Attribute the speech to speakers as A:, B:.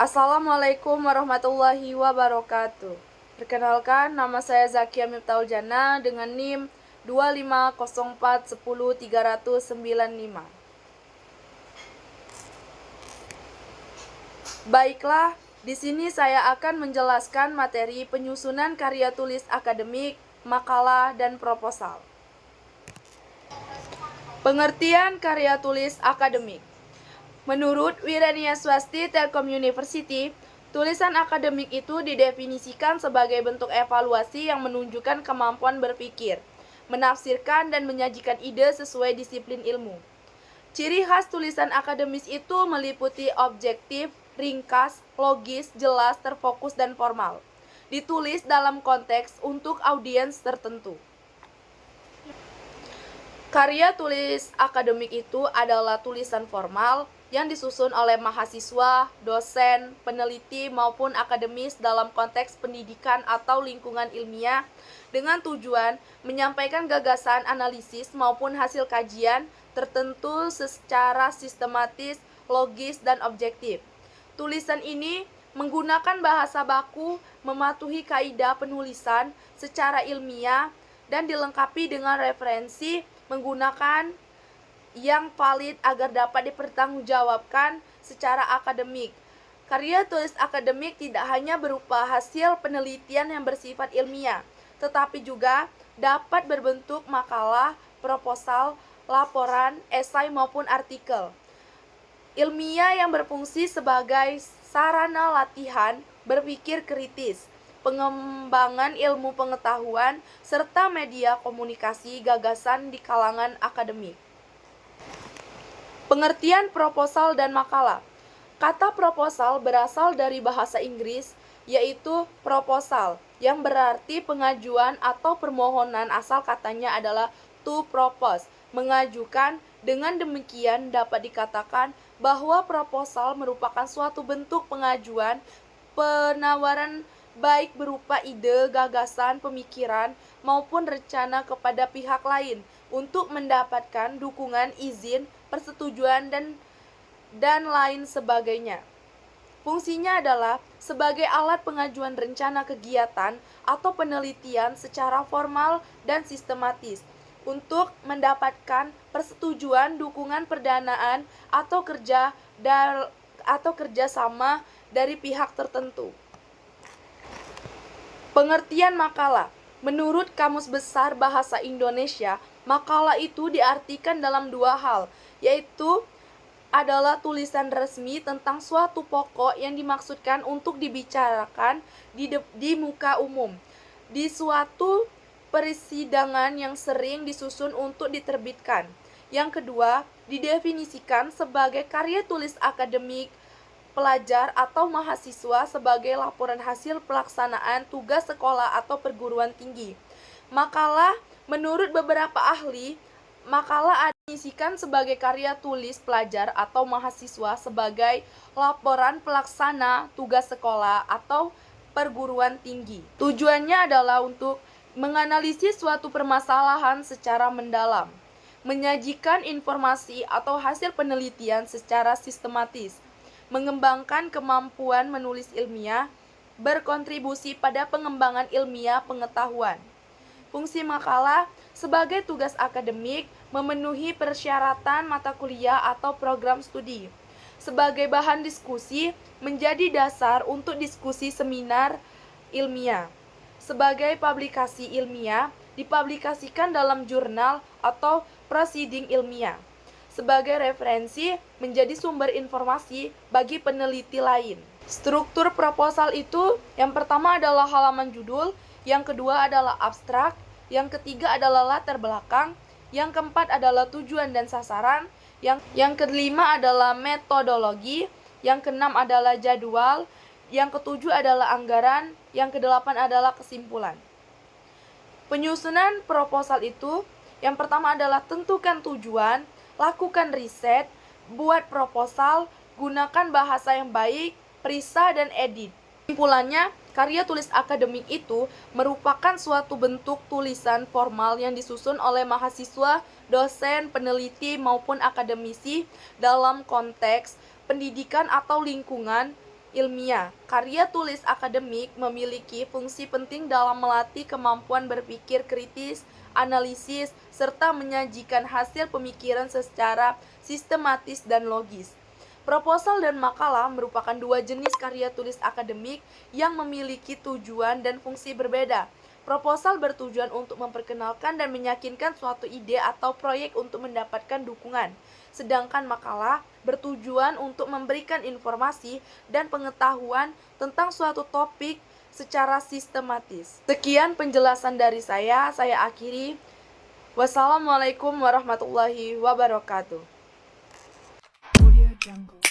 A: Assalamualaikum warahmatullahi wabarakatuh. Perkenalkan, nama saya Zakia Miftahul Jannah dengan NIM 250410395. Baiklah, di sini saya akan menjelaskan materi penyusunan karya tulis akademik, makalah, dan proposal. Pengertian karya tulis akademik. Menurut Wirania Swasti Telkom University, tulisan akademik itu didefinisikan sebagai bentuk evaluasi yang menunjukkan kemampuan berpikir, menafsirkan, dan menyajikan ide sesuai disiplin ilmu. Ciri khas tulisan akademis itu meliputi objektif, ringkas, logis, jelas, terfokus, dan formal. Ditulis dalam konteks untuk audiens tertentu. Karya tulis akademik itu adalah tulisan formal yang disusun oleh mahasiswa, dosen, peneliti, maupun akademis dalam konteks pendidikan atau lingkungan ilmiah dengan tujuan menyampaikan gagasan analisis maupun hasil kajian tertentu secara sistematis, logis, dan objektif. Tulisan ini menggunakan bahasa baku, mematuhi kaidah penulisan secara ilmiah, dan dilengkapi dengan referensi menggunakan yang valid agar dapat dipertanggungjawabkan secara akademik. Karya tulis akademik tidak hanya berupa hasil penelitian yang bersifat ilmiah, tetapi juga dapat berbentuk makalah, proposal, laporan, esai maupun artikel ilmiah yang berfungsi sebagai sarana latihan berpikir kritis, pengembangan ilmu pengetahuan, serta media komunikasi gagasan di kalangan akademik. Pengertian proposal dan makalah. Kata proposal berasal dari bahasa Inggris, yaitu proposal, yang berarti pengajuan atau permohonan. Asal katanya adalah to propose, mengajukan. Dengan demikian dapat dikatakan bahwa proposal merupakan suatu bentuk pengajuan penawaran baik berupa ide, gagasan, pemikiran, maupun rencana kepada pihak lain untuk mendapatkan dukungan, izin, persetujuan, dan lain sebagainya. Fungsinya adalah sebagai alat pengajuan rencana kegiatan atau penelitian secara formal dan sistematis untuk mendapatkan persetujuan, dukungan perdanaan, atau kerjasama dari pihak tertentu. Pengertian makalah. Menurut Kamus Besar Bahasa Indonesia, makalah itu diartikan dalam dua hal, yaitu adalah tulisan resmi tentang suatu pokok yang dimaksudkan untuk dibicarakan di muka umum, di suatu persidangan yang sering disusun untuk diterbitkan. Yang kedua, didefinisikan sebagai karya tulis akademik pelajar atau mahasiswa sebagai laporan hasil pelaksanaan tugas sekolah atau perguruan tinggi. Makalah, menurut beberapa ahli, makalah didefinisikan sebagai karya tulis pelajar atau mahasiswa sebagai laporan pelaksana tugas sekolah atau perguruan tinggi. Tujuannya adalah untuk menganalisis suatu permasalahan secara mendalam, menyajikan informasi atau hasil penelitian secara sistematis, mengembangkan kemampuan menulis ilmiah, berkontribusi pada pengembangan ilmiah pengetahuan. Fungsi makalah sebagai tugas akademik memenuhi persyaratan mata kuliah atau program studi. Sebagai bahan diskusi menjadi dasar untuk diskusi seminar ilmiah. Sebagai publikasi ilmiah dipublikasikan dalam jurnal atau proceeding ilmiah. Sebagai referensi menjadi sumber informasi bagi peneliti lain. Struktur proposal itu yang pertama adalah halaman judul, yang kedua adalah abstrak, yang ketiga adalah latar belakang, yang keempat adalah tujuan dan sasaran, yang kelima adalah metodologi, yang keenam adalah jadwal, yang ketujuh adalah anggaran, yang kedelapan adalah kesimpulan. Penyusunan proposal itu yang pertama adalah tentukan tujuan, lakukan riset, buat proposal, gunakan bahasa yang baik, periksa dan edit. Kesimpulannya, karya tulis akademik itu merupakan suatu bentuk tulisan formal yang disusun oleh mahasiswa, dosen, peneliti, maupun akademisi dalam konteks pendidikan atau lingkungan ilmiah. Karya tulis akademik memiliki fungsi penting dalam melatih kemampuan berpikir kritis, analisis, serta menyajikan hasil pemikiran secara sistematis dan logis. Proposal dan makalah merupakan dua jenis karya tulis akademik yang memiliki tujuan dan fungsi berbeda. Proposal bertujuan untuk memperkenalkan dan meyakinkan suatu ide atau proyek untuk mendapatkan dukungan. Sedangkan makalah bertujuan untuk memberikan informasi dan pengetahuan tentang suatu topik secara sistematis. Sekian penjelasan dari saya akhiri. Wassalamualaikum warahmatullahi wabarakatuh.
B: Audio Jungle.